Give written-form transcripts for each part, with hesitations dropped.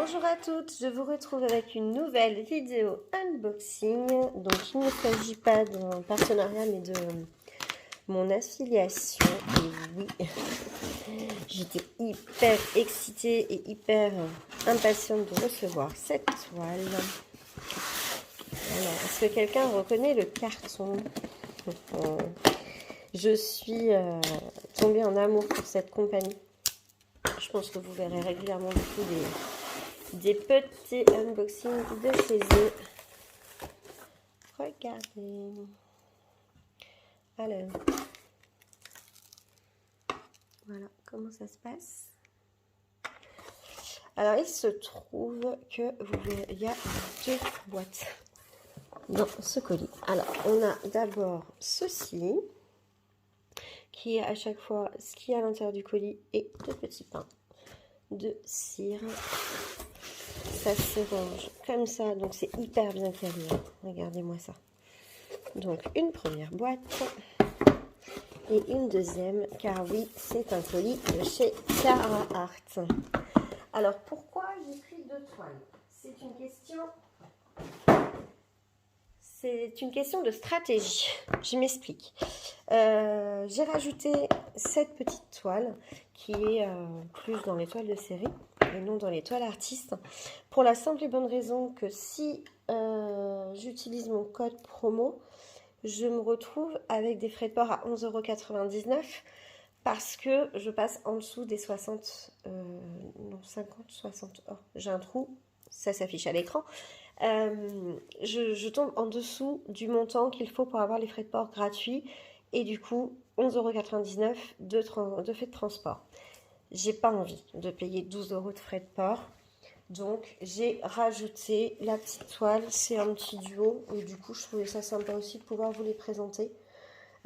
Bonjour à toutes, je vous retrouve avec une nouvelle vidéo unboxing. Donc il ne s'agit pas d'un partenariat mais de mon affiliation. Et oui, j'étais hyper excitée et hyper impatiente de recevoir cette toile. Alors, est-ce que quelqu'un reconnaît le carton? Je suis tombée en amour pour cette compagnie. Je pense que vous verrez régulièrement beaucoup des petits unboxings de chez eux. Regardez. Alors, voilà comment ça se passe. Alors, il se trouve que il y a deux boîtes dans ce colis. Alors, on a d'abord ceci, qui est à chaque fois ce qu'il y a à l'intérieur du colis et de petits pains de cire. Ça se range comme ça, donc c'est hyper bien calé. Regardez-moi ça. Donc une première boîte et une deuxième, car oui, c'est un colis de chez Carhartt. Alors pourquoi j'ai pris deux toiles? C'est une question de stratégie. Je m'explique. J'ai rajouté cette petite toile qui est plus dans les toiles de série et non dans les toiles artistes, pour la simple et bonne raison que si j'utilise mon code promo, je me retrouve avec des frais de port à 11,99 € parce que je passe en dessous des 60, non 50, 60, oh, j'ai un trou, ça s'affiche à l'écran. Je tombe en dessous du montant qu'il faut pour avoir les frais de port gratuits et du coup 11,99 € de frais de transport. J'ai pas envie de payer 12 € de frais de port, donc j'ai rajouté la petite toile. C'est un petit duo et du coup je trouvais ça sympa aussi de pouvoir vous les présenter.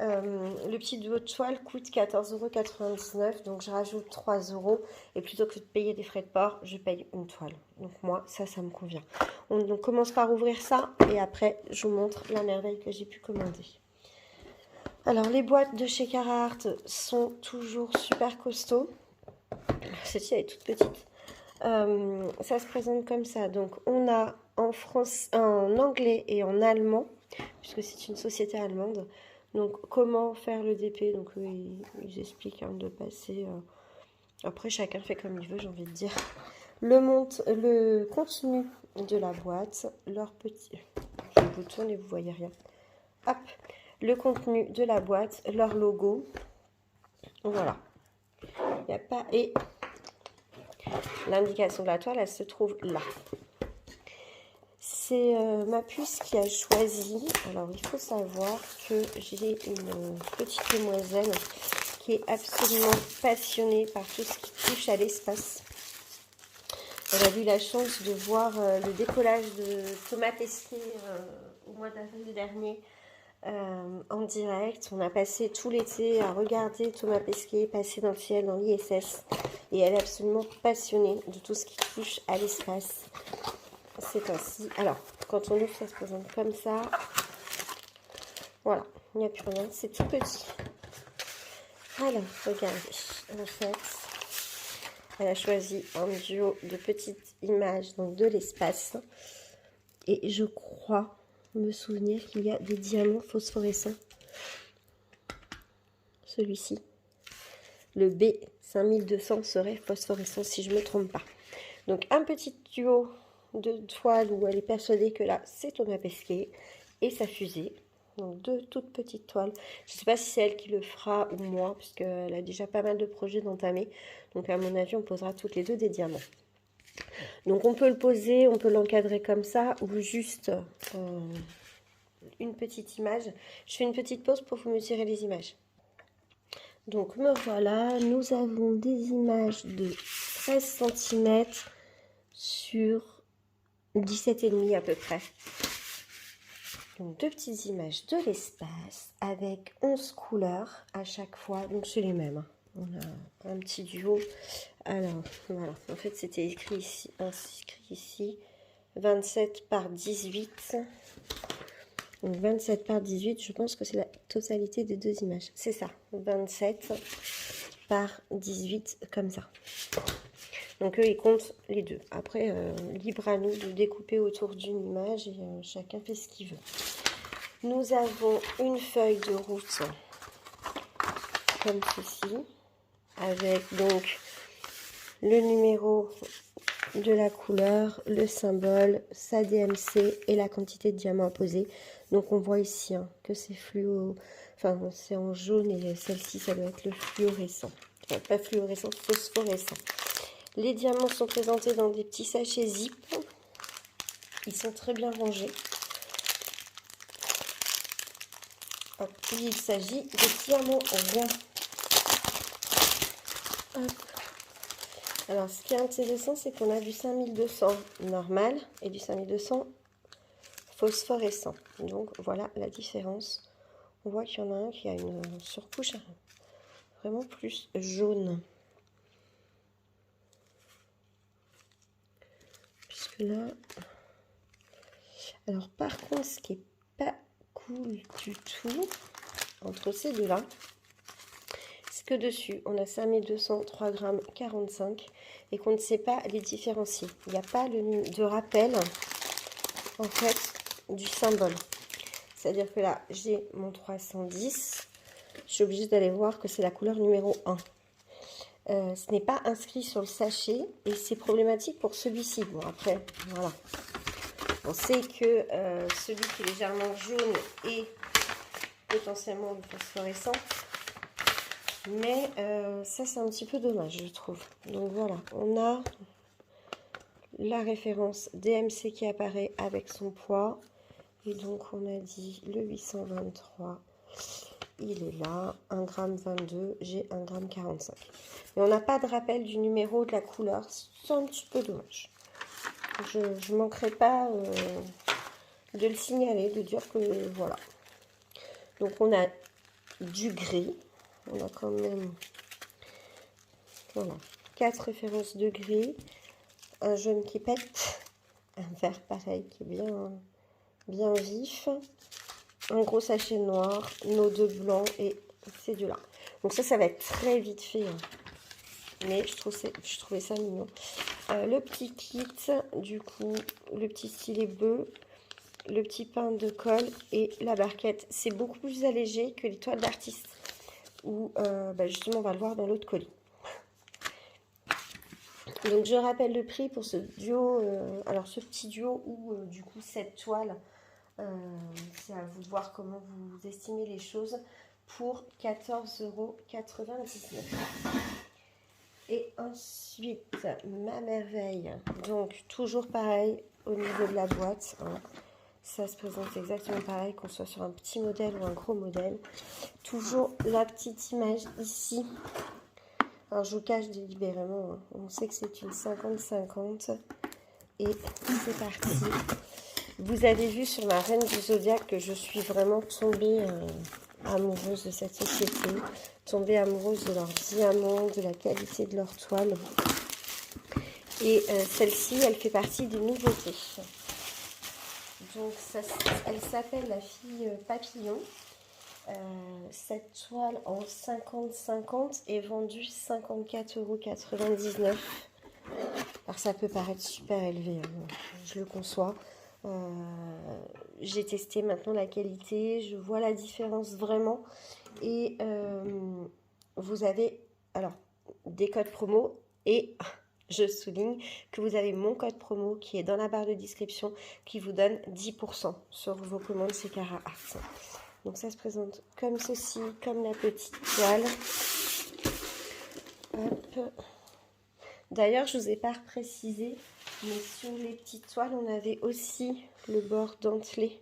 Le petit duo de toile coûte 14,99 €, donc je rajoute 3 € et plutôt que de payer des frais de port, je paye une toile. Donc moi, ça me convient. On commence par ouvrir ça et après, je vous montre la merveille que j'ai pu commander. Alors, les boîtes de chez Carhartt sont toujours super costauds. Celle-ci, elle est toute petite. Ça se présente comme ça. Donc, on a en anglais et en allemand, puisque c'est une société allemande. Donc, comment faire le DP? Donc, ils expliquent de passer. Après, chacun fait comme il veut, j'ai envie de dire. Le contenu de la boîte, leur petit. Je vous tourne et vous voyez rien. Hop, le contenu de la boîte, leur logo. Voilà. Il n'y a pas. Et l'indication de la toile, elle se trouve là. C'est ma puce qui a choisi. Alors, il faut savoir que j'ai une petite demoiselle qui est absolument passionnée par tout ce qui touche à l'espace. Elle a eu la chance de voir le décollage de Thomas Pesquet au mois d'avril dernier en direct. On a passé tout l'été à regarder Thomas Pesquet passer dans le ciel, dans l'ISS. Et elle est absolument passionnée de tout ce qui touche à l'espace. C'est ainsi. Alors, quand on ouvre, ça se présente comme ça. Voilà, il n'y a plus rien, c'est tout petit. Alors, regardez, en fait, elle a choisi un duo de petites images, donc de l'espace. Et je crois me souvenir qu'il y a des diamants phosphorescents. Celui-ci, le B5200 serait phosphorescent si je ne me trompe pas. Donc, un petit duo de toile où elle est persuadée que là, c'est Thomas Pesquet et sa fusée. Donc, deux toutes petites toiles. Je ne sais pas si c'est elle qui le fera ou moi, puisqu'elle a déjà pas mal de projets d'entamer. Donc, à mon avis, on posera toutes les deux des diamants. Donc, on peut le poser, on peut l'encadrer comme ça, ou juste une petite image. Je fais une petite pause pour vous mesurer les images. Donc, me voilà. Nous avons des images de 13 cm sur 17,5 à peu près. Donc, deux petites images de l'espace avec 11 couleurs à chaque fois. Donc, c'est les mêmes. On a un petit duo. Alors, voilà. En fait, c'était écrit ici, 27 par 18. Donc, 27 par 18, je pense que c'est la totalité des deux images. C'est ça, 27 par 18, comme ça. Donc eux, ils comptent les deux. Après, libre à nous de découper autour d'une image et chacun fait ce qu'il veut. Nous avons une feuille de route comme ceci, avec donc le numéro de la couleur, le symbole, sa DMC et la quantité de diamants à poser. Donc on voit ici que c'est fluo, enfin c'est en jaune et celle-ci ça doit être le fluorescent. Enfin, pas fluorescent, phosphorescent. Les diamants sont présentés dans des petits sachets zip. Ils sont très bien rangés. Hop, il s'agit de diamants ronds. Hop. Alors, ce qui est intéressant, c'est qu'on a du 5200 normal et du 5200 phosphorescent. Donc, voilà la différence. On voit qu'il y en a un qui a une surcouche vraiment plus jaune. Puisque là... Alors, par contre, ce qui est pas cool du tout, entre ces deux-là, c'est que dessus, on a 5200, 3 grammes 45 et qu'on ne sait pas les différencier. Il n'y a pas de rappel, en fait, du symbole. C'est-à-dire que là, j'ai mon 310. Je suis obligée d'aller voir que c'est la couleur numéro 1. Ce n'est pas inscrit sur le sachet et c'est problématique pour celui-ci. Bon, après, voilà. On sait que celui qui est légèrement jaune est potentiellement du phosphorescent. Mais ça, c'est un petit peu dommage, je trouve. Donc voilà, on a la référence DMC qui apparaît avec son poids. Et donc, on a dit le 823. Il est là, 1,22 g, j'ai 1,45 g. Mais on n'a pas de rappel du numéro de la couleur. C'est un petit peu dommage. Je ne manquerai pas de le signaler, de dire que voilà. Donc, on a du gris. On a quand même voilà, 4 références de gris, un jaune qui pète, un vert pareil qui est bien vif, un gros sachet noir, nos deux blancs et ces deux-là. Donc ça va être très vite fait, hein. Mais je trouvais ça mignon. Le petit kit, du coup, le petit stylet bleu, le petit pain de colle et la barquette. C'est beaucoup plus allégé que les toiles d'artiste. Où justement on va le voir dans l'autre colis. Donc je rappelle le prix pour ce duo, alors ce petit duo ou du coup cette toile, c'est à vous de voir comment vous estimez les choses, pour 14,99 €. Et ensuite ma merveille, donc toujours pareil au niveau de la boîte, hein. Ça se présente exactement pareil qu'on soit sur un petit modèle ou un gros modèle. Toujours la petite image ici. Alors je vous cache délibérément, hein. On sait que c'est une 50-50. Et c'est parti. Vous avez vu sur ma reine du zodiaque que je suis vraiment tombée amoureuse de cette société. Tombée amoureuse de leurs diamants, de la qualité de leur toile. Et celle-ci, elle fait partie des nouveautés. Donc, elle s'appelle la fille papillon. Cette toile en 50-50 est vendue 54,99 €. Alors, ça peut paraître super élevé, hein, je le conçois. J'ai testé maintenant la qualité, je vois la différence vraiment. Et vous avez alors des codes promo et... Je souligne que vous avez mon code promo qui est dans la barre de description qui vous donne 10% sur vos commandes Secara Art. Donc ça se présente comme ceci, comme la petite toile. Hop. D'ailleurs, je ne vous ai pas précisé, mais sur les petites toiles, on avait aussi le bord dentelé.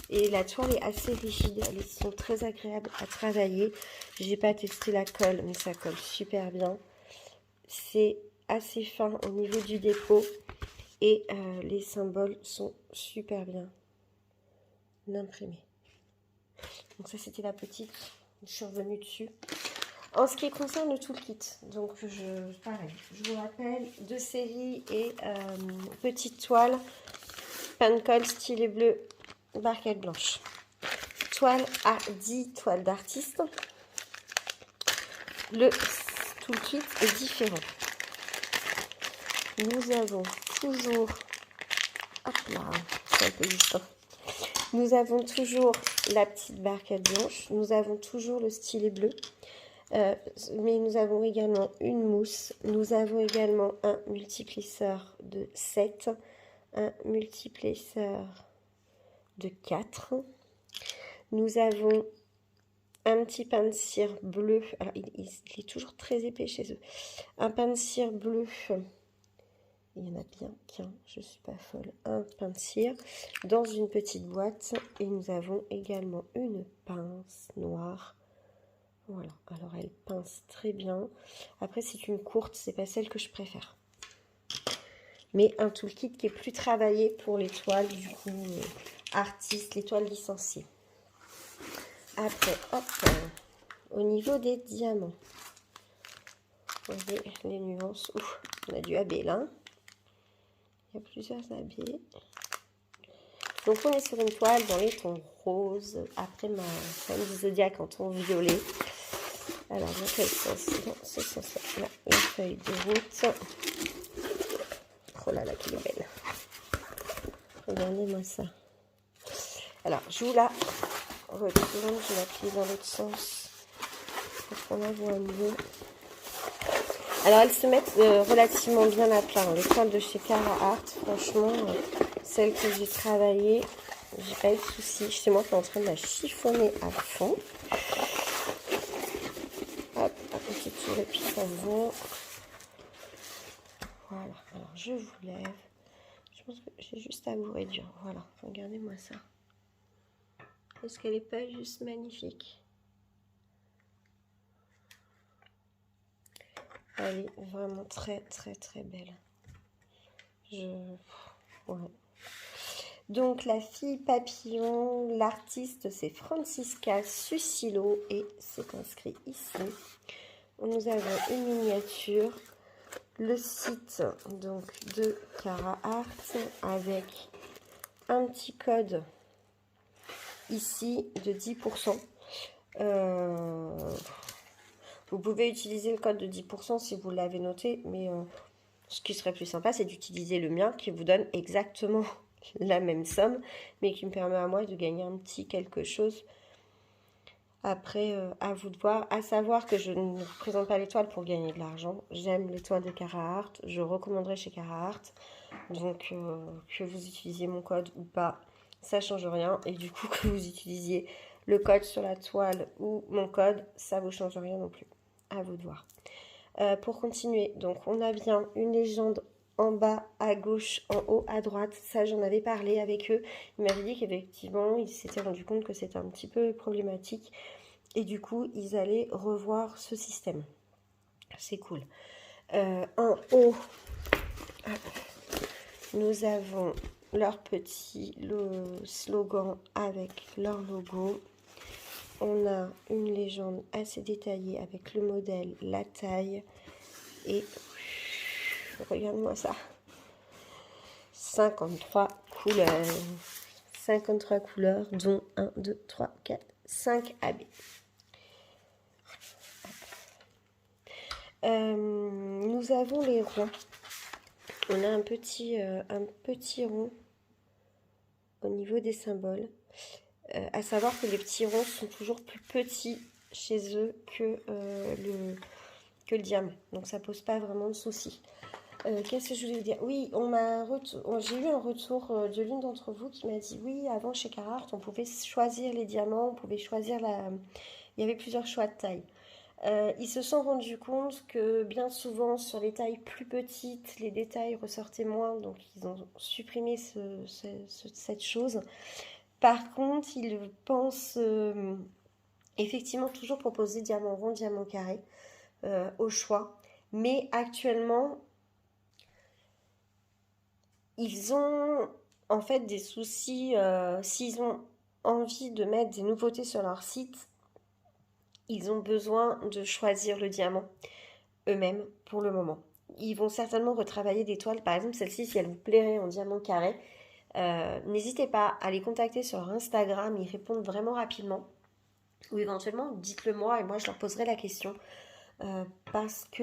Et la toile est assez rigide, elles sont très agréables à travailler. J'ai pas testé la colle, mais ça colle super bien. C'est assez fin au niveau du dépôt et les symboles sont super bien imprimés. Donc ça, c'était la petite. Je suis revenue dessus. En ce qui concerne tout le kit, donc pareil, je vous rappelle, 2 séries et petite toile, pain de colle, stylet bleu, barquette blanche. Toile A10, toile d'artiste. tout le kit est différent. Nous avons toujours... Hop là, c'est un peu juste. Nous avons toujours la petite barquette blanche. Nous avons toujours le stylet bleu. Mais nous avons également une mousse. Nous avons également un multiplisseur de 7. Un multiplisseur de 4. Nous avons un petit pain de cire bleu. Alors, il est toujours très épais chez eux. Un pain de cire bleu. Il y en a bien qu'un, je ne suis pas folle. Un pain de cire dans une petite boîte. Et nous avons également une pince noire. Voilà, alors elle pince très bien. Après, c'est une courte, c'est pas celle que je préfère. Mais un toolkit qui est plus travaillé pour les toiles, du coup, artistes, les toiles licenciées. Après, hop, au niveau des diamants. Vous voyez les nuances. Ouf, on a du AB là. Il y a plusieurs AB. Donc on est sur une toile dans les tons roses. Après ma femme du zodiaque en ton violet. Alors dans quel sens? Dans ce sens-là. La feuille de route. Oh là là, qu'elle est belle. Regardez-moi ça. Alors je vous la retourne. Je la plie dans l'autre sens pour qu'on la voit mieux. Alors elles se mettent relativement bien à plat. Les toiles de chez Cara Art, franchement, celles que j'ai travaillées, j'ai pas eu de soucis. Chez moi, je suis en train de la chiffonner à fond. Hop, un petit tour et puis ça va. Voilà, alors je vous lève. Je pense que j'ai juste à vous réduire. Voilà, regardez-moi ça. Est-ce qu'elle n'est pas juste magnifique? Elle est vraiment très très très belle. Ouais. Donc la fille papillon, l'artiste c'est Francisca Susilo et c'est inscrit ici. Nous avons une miniature, le site donc de Cara Art avec un petit code ici de 10%. Vous pouvez utiliser le code de 10% si vous l'avez noté, mais ce qui serait plus sympa, c'est d'utiliser le mien qui vous donne exactement la même somme, mais qui me permet à moi de gagner un petit quelque chose. Après, à vous de voir. À savoir que je ne vous présente pas l'étoile pour gagner de l'argent. J'aime l'étoile de Cara Art. Je recommanderais chez Cara Art. Donc, que vous utilisiez mon code ou pas, ça ne change rien. Et du coup, que vous utilisiez le code sur la toile ou mon code, ça ne vous change rien non plus. À vous de voir. Pour continuer, donc on a bien une légende en bas à gauche, en haut à droite. Ça, j'en avais parlé avec eux. Ils m'avaient dit qu'effectivement, ils s'étaient rendu compte que c'était un petit peu problématique. Et du coup, ils allaient revoir ce système. C'est cool. En haut, nous avons leur petit slogan avec leur logo. On a une légende assez détaillée avec le modèle, la taille et regarde-moi ça. 53 couleurs. 53 couleurs dont 1, 2, 3, 4, 5 AB. Nous avons les ronds. On a un petit rond au niveau des symboles. À savoir que les petits ronds sont toujours plus petits chez eux que le diamant. Donc ça pose pas vraiment de soucis. Qu'est-ce que je voulais vous dire? Oui, j'ai eu un retour de l'une d'entre vous qui m'a dit oui, avant chez Cara Art, on pouvait choisir les diamants, on pouvait choisir il y avait plusieurs choix de taille. Ils se sont rendus compte que bien souvent sur les tailles plus petites, les détails ressortaient moins, donc ils ont supprimé cette chose. Par contre, ils pensent effectivement toujours proposer diamant rond, diamant carré au choix. Mais actuellement, ils ont en fait des soucis. S'ils ont envie de mettre des nouveautés sur leur site, ils ont besoin de choisir le diamant eux-mêmes pour le moment. Ils vont certainement retravailler des toiles. Par exemple, celle-ci, si elle vous plairait en diamant carré, n'hésitez pas à les contacter sur leur Instagram. Ils répondent vraiment rapidement. Ou éventuellement, dites-le moi et moi, je leur poserai la question. parce que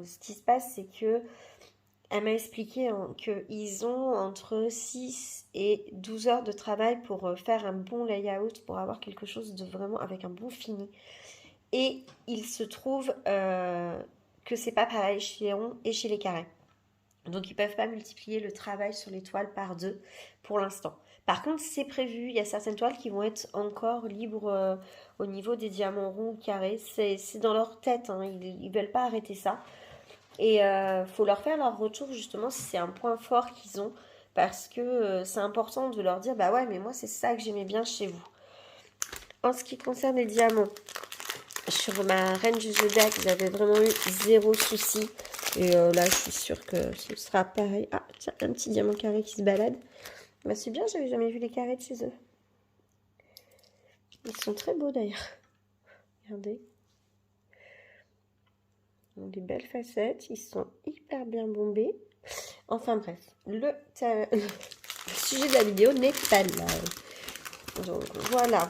ce qui se passe, c'est que elle m'a expliqué qu'ils ont entre 6 et 12 heures de travail pour faire un bon layout, pour avoir quelque chose de vraiment avec un bon fini. Et il se trouve que c'est pas pareil chez les ronds et chez les carrés. Donc ils peuvent pas multiplier le travail sur les toiles par 2 pour l'instant. Par contre, c'est prévu, il y a certaines toiles qui vont être encore libres au niveau des diamants ronds ou carrés. C'est dans leur tête, hein. Ils veulent pas arrêter ça. Et faut leur faire leur retour justement si c'est un point fort qu'ils ont. Parce que c'est important de leur dire, bah ouais, mais moi c'est ça que j'aimais bien chez vous. En ce qui concerne les diamants, sur ma reine du Zodiac, j'avais vraiment eu 0 souci. Et là, je suis sûre que ce sera pareil. Ah, tiens, un petit diamant carré qui se balade. Bah, c'est bien, j'avais jamais vu les carrés de chez eux. Ils sont très beaux d'ailleurs. Regardez. Ils ont des belles facettes. Ils sont hyper bien bombés. Enfin bref, le sujet de la vidéo n'est pas là. Donc voilà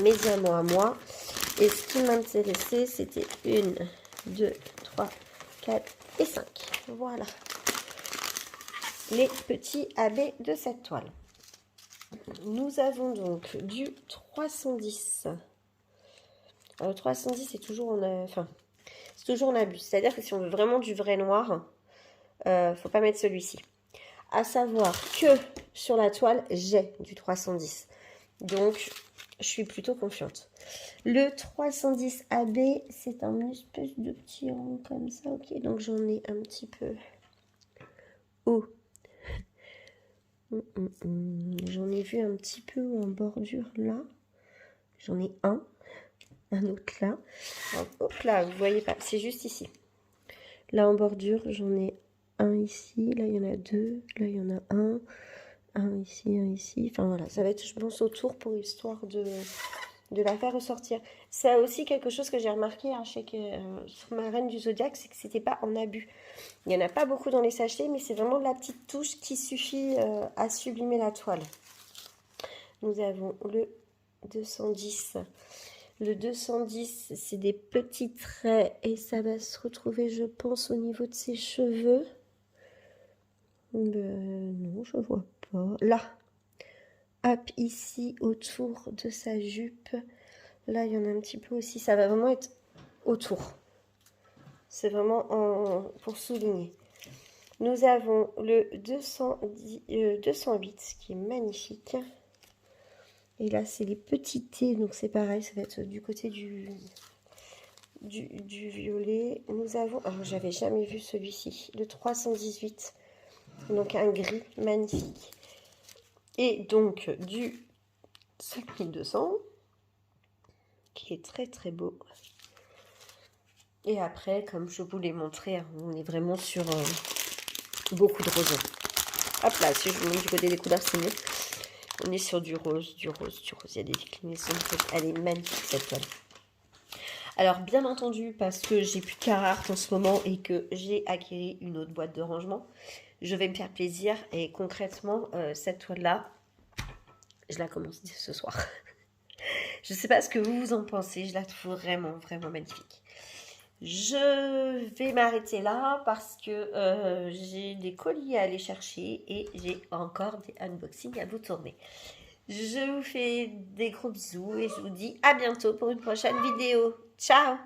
mes diamants à moi. Et ce qui m'intéressait, c'était 1, 2, 3, 4 et 5. Voilà. Les petits AB de cette toile. Nous avons donc du 310. Alors, 310, c'est toujours c'est toujours en abus. C'est-à-dire que si on veut vraiment du vrai noir, faut pas mettre celui-ci. À savoir que sur la toile, j'ai du 310. Donc, je suis plutôt confiante. Le 310 AB, c'est un espèce de petit rond comme ça. Ok, donc j'en ai un petit peu haut. J'en ai vu un petit peu en bordure là. J'en ai un autre là. Alors, hop là, vous voyez pas, c'est juste ici. Là en bordure, j'en ai un ici. Là, il y en a 2. Là, il y en a un ici, un ici. Enfin voilà, ça va être, je pense, autour pour histoire de la faire ressortir. C'est aussi quelque chose que j'ai remarqué sur ma reine du Zodiac, c'est que c'était pas en abus. Il n'y en a pas beaucoup dans les sachets, mais c'est vraiment de la petite touche qui suffit à sublimer la toile. Nous avons le 210. Le 210, c'est des petits traits et ça va se retrouver, je pense, au niveau de ses cheveux. Non, je vois pas. Là, hop, ici, autour de sa jupe. Là, il y en a un petit peu aussi. Ça va vraiment être autour. C'est vraiment pour souligner. Nous avons le 208 qui est magnifique. Et là, c'est les petits T. Donc, c'est pareil. Ça va être du côté du violet. Nous avons... Alors, j'avais jamais vu celui-ci. Le 318. Donc, un gris magnifique. Et donc, du 5200. Qui est très, très beau. Et après, comme je vous l'ai montré, on est vraiment sur beaucoup de rose. Hop là, si je vous mets du côté des couleurs, c'est mieux. On est sur du rose, du rose, du rose. Il y a des déclinaisons. Elle est magnifique, cette toile. Alors, bien entendu, parce que j'ai plus de Carhartt en ce moment et que j'ai acquis une autre boîte de rangement, je vais me faire plaisir. Et concrètement, cette toile-là, je la commence ce soir. Je ne sais pas ce que vous en pensez. Je la trouve vraiment, vraiment magnifique. Je vais m'arrêter là parce que j'ai des colis à aller chercher et j'ai encore des unboxings à vous tourner. Je vous fais des gros bisous et je vous dis à bientôt pour une prochaine vidéo. Ciao!